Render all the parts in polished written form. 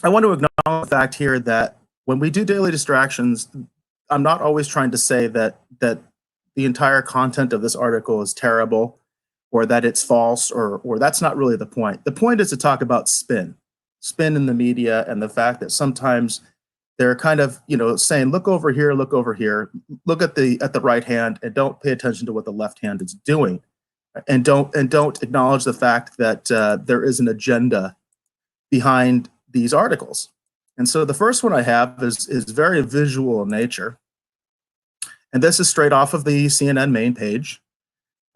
I want to acknowledge the fact here that when we do daily distractions, I'm not always trying to say that the entire content of this article is terrible or that it's false or that's not really the point. The point is to talk about spin in the media and the fact that sometimes they're kind of, saying, look over here, look at the right hand and don't pay attention to what the left hand is doing. And don't acknowledge the fact that there is an agenda behind these articles. And so the first one I have is very visual in nature. And this is straight off of the CNN main page,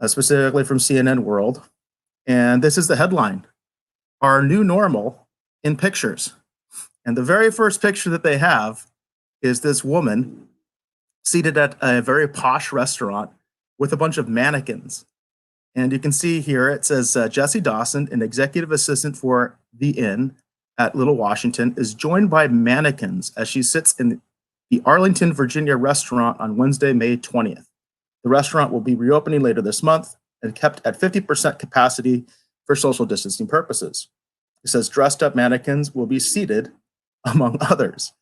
specifically from CNN World. And this is the headline: Our New Normal in Pictures. And the very first picture that they have is this woman seated at a very posh restaurant with a bunch of mannequins. And you can see here it says Jessie Dawson, an executive assistant for The Inn at Little Washington, is joined by mannequins as she sits in the Arlington, Virginia restaurant on Wednesday, May 20th. The restaurant will be reopening later this month and kept at 50% capacity for social distancing purposes. It says dressed up mannequins will be seated among others.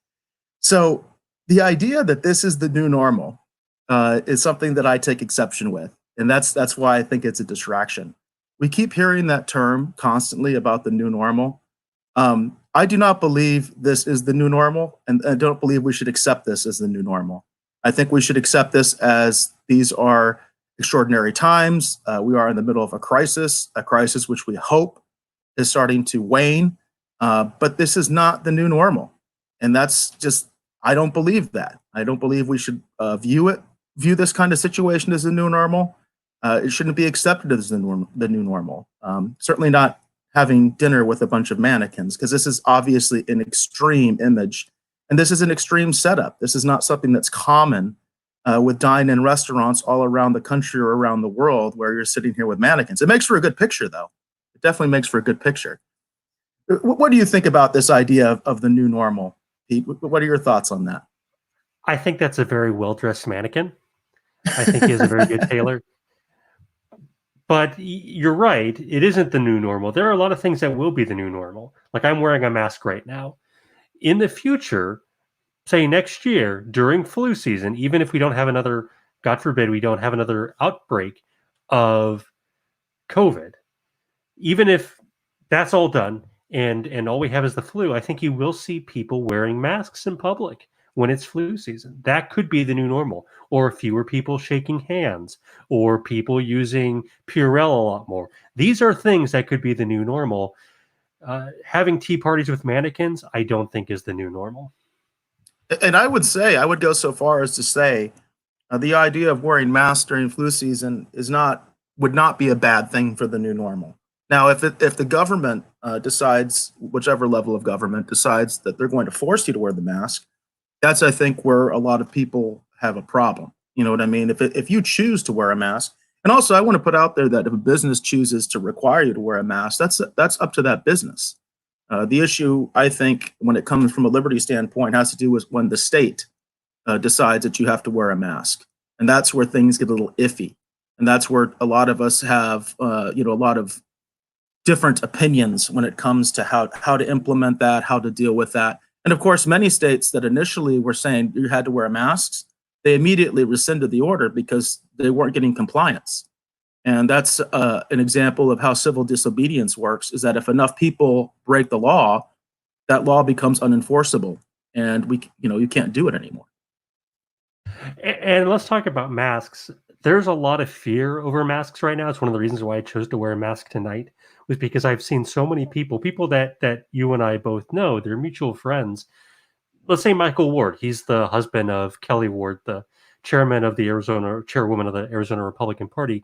So the idea that this is the new normal is something that I take exception with. And that's why I think it's a distraction. We keep hearing that term constantly about the new normal. I do not believe this is the new normal, and I don't believe we should accept this as the new normal. I think we should accept this as these are extraordinary times. We are in the middle of a crisis which we hope is starting to wane. But this is not the new normal. And that's just, I don't believe that. I don't believe we should view this kind of situation as the new normal. It shouldn't be accepted as the new normal. Certainly not having dinner with a bunch of mannequins, because this is obviously an extreme image. And this is an extreme setup. This is not something that's common with dine-in restaurants all around the country or around the world where you're sitting here with mannequins. It makes for a good picture, though. It definitely makes for a good picture. What do you think about this idea of the new normal, Pete? What are your thoughts on that? I think that's a very well-dressed mannequin. I think he is a very good tailor. But you're right. It isn't the new normal. There are a lot of things that will be the new normal. Like I'm wearing a mask right now. In the future, say next year, during flu season, even if we don't have another, God forbid, we don't have another outbreak of COVID, even if that's all done and all we have is the flu, I think you will see people wearing masks in public when it's flu season. That could be the new normal, or fewer people shaking hands, or people using Purell a lot more. These are things that could be the new normal. Having tea parties with mannequins, I don't think is the new normal. And I would go so far as to say the idea of wearing masks during flu season would not be a bad thing for the new normal. Now, if the government decides, whichever level of government decides that they're going to force you to wear the mask, that's, I think, where a lot of people have a problem. You know what I mean? If you choose to wear a mask, and also I want to put out there that if a business chooses to require you to wear a mask, that's up to that business. The issue, I think, when it comes from a liberty standpoint, has to do with when the state decides that you have to wear a mask, and that's where things get a little iffy, and that's where a lot of us have, a lot of different opinions when it comes to how to implement that, how to deal with that. And of course, many states that initially were saying you had to wear masks, they immediately rescinded the order because they weren't getting compliance. And that's an example of how civil disobedience works, is that if enough people break the law, that law becomes unenforceable, and you can't do it anymore. And let's talk about masks. There's a lot of fear over masks right now. It's one of the reasons why I chose to wear a mask tonight, was because I've seen so many people that you and I both know, they're mutual friends. Let's say Michael Ward. He's the husband of Kelly Ward, the chairwoman of the Arizona Republican Party.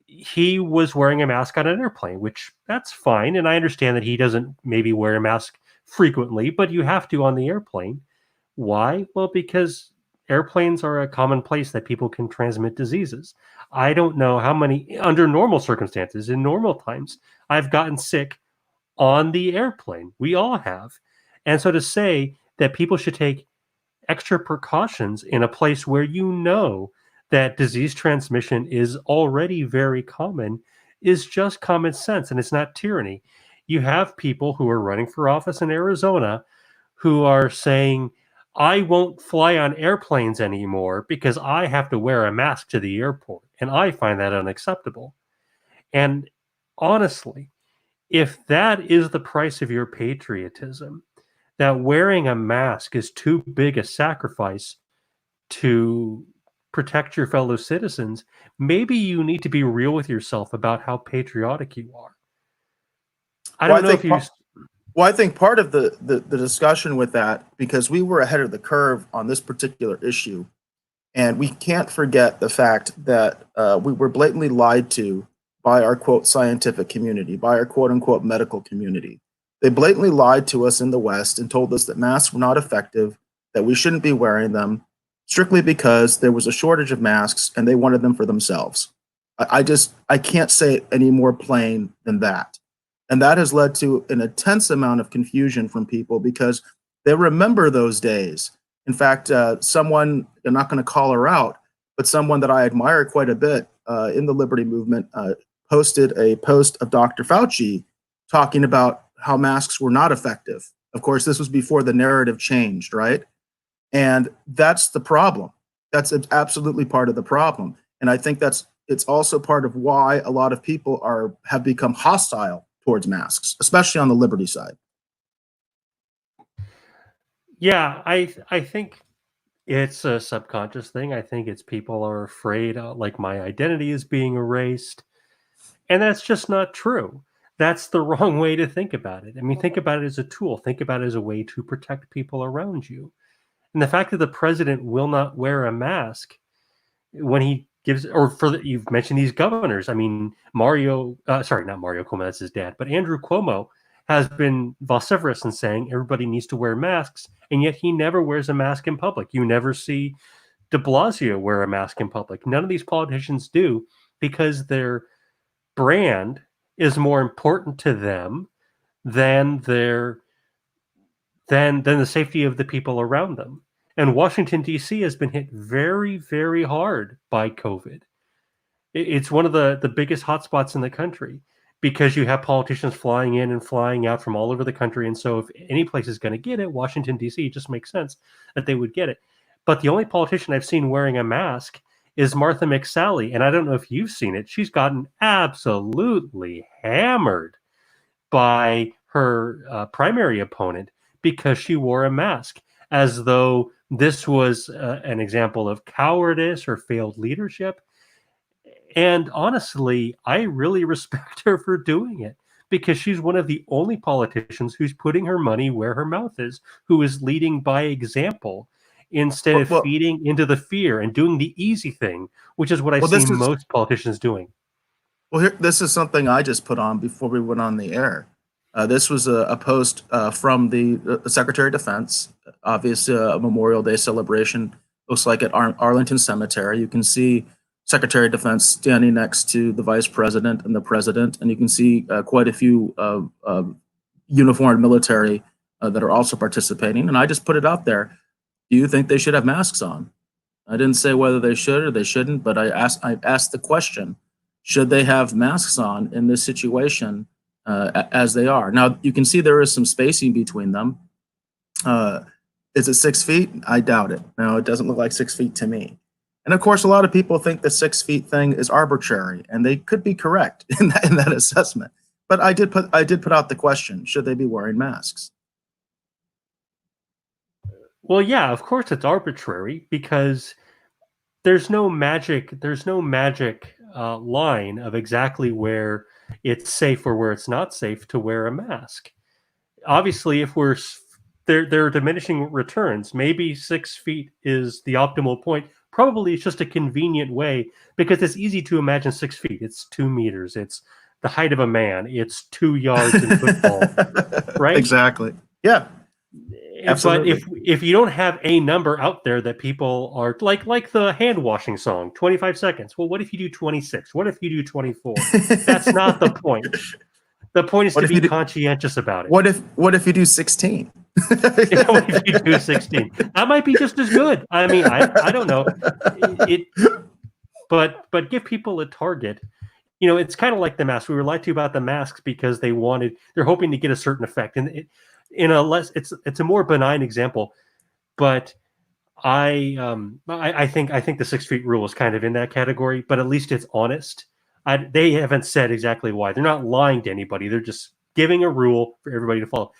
He was wearing a mask on an airplane, which that's fine. And I understand that he doesn't maybe wear a mask frequently, but you have to on the airplane. Why? Well, because airplanes are a common place that people can transmit diseases. I don't know how many, under normal circumstances, in normal times, I've gotten sick on the airplane. We all have. And so to say that people should take extra precautions in a place where you know that disease transmission is already very common is just common sense, and it's not tyranny. You have people who are running for office in Arizona who are saying, I won't fly on airplanes anymore because I have to wear a mask to the airport. And I find that unacceptable. And honestly, if that is the price of your patriotism, that wearing a mask is too big a sacrifice to protect your fellow citizens, maybe you need to be real with yourself about how patriotic you are. I Well, don't know if you. Well, I think part of the discussion with that, because we were ahead of the curve on this particular issue, and we can't forget the fact that we were blatantly lied to by our quote scientific community, by our quote unquote medical community. They blatantly lied to us in the West and told us that masks were not effective, that we shouldn't be wearing them, strictly because there was a shortage of masks and they wanted them for themselves. I can't say it any more plain than that. And that has led to an intense amount of confusion from people because they remember those days. In fact, someone, I'm not going to call her out, but someone that I admire quite a bit in the Liberty movement posted a post of Dr. Fauci talking about how masks were not effective. Of course, this was before the narrative changed, right? And that's the problem. That's absolutely part of the problem. And I think it's also part of why a lot of people have become hostile towards masks, especially on the Liberty side. Yeah, I think it's a subconscious thing. I think it's people are afraid, like my identity is being erased, and that's just not true. That's the wrong way to think about it. I mean, think about it as a tool. Think about it as a way to protect people around you. And the fact that the president will not wear a mask when he gives, you've mentioned these governors. I mean, not Mario Cuomo, that's his dad, but Andrew Cuomo has been vociferous in saying everybody needs to wear masks, and yet he never wears a mask in public. You never see de Blasio wear a mask in public. None of these politicians do because their brand is more important to them than than the safety of the people around them. And Washington, D.C. has been hit very, very hard by COVID. It's one of the biggest hotspots in the country because you have politicians flying in and flying out from all over the country. And so if any place is going to get it, Washington, D.C., it just makes sense that they would get it. But the only politician I've seen wearing a mask is Martha McSally. And I don't know if you've seen it. She's gotten absolutely hammered by her primary opponent because she wore a mask, as though this was an example of cowardice or failed leadership. And honestly, I really respect her for doing it because she's one of the only politicians who's putting her money where her mouth is, who is leading by example instead of feeding into the fear and doing the easy thing, which is what I see most politicians doing. Well, this is something I just put on before we went on the air. This was a post from the Secretary of Defense, obviously a Memorial Day celebration, looks like at Arlington Cemetery. You can see Secretary of Defense standing next to the Vice President and the President, and you can see quite a few uniformed military that are also participating. And I just put it out there. Do you think they should have masks on? I didn't say whether they should or they shouldn't, but I asked the question, should they have masks on in this situation as they are? Now, you can see there is some spacing between them. Is it 6 feet? I doubt it. No, it doesn't look like 6 feet to me. And of course, a lot of people think the 6 feet thing is arbitrary, and they could be correct in that assessment. But I did put out the question: should they be wearing masks? Well, yeah, of course it's arbitrary because there's no magic line of exactly where it's safe or where it's not safe to wear a mask. Obviously, if there are diminishing returns. Maybe 6 feet is the optimal point. Probably it's just a convenient way because it's easy to imagine 6 feet. It's 2 meters. It's the height of a man. It's 2 yards in football, right? Exactly. Yeah. Absolutely. But if you don't have a number out there that people are like the hand washing song, 25 seconds. Well, what if you do 26? What if you do 24? That's not the point. The point is to be conscientious about it. What if you do 16? What if you do 16? That might be just as good. I mean, I don't know. But give people a target. it's kind of like the mask. We were lied to about the masks because they're hoping to get a certain effect. And it's a more benign example, but I think the 6 feet rule is kind of in that category, but at least it's honest. They haven't said exactly why. They're not lying to anybody. They're just giving a rule for everybody to follow.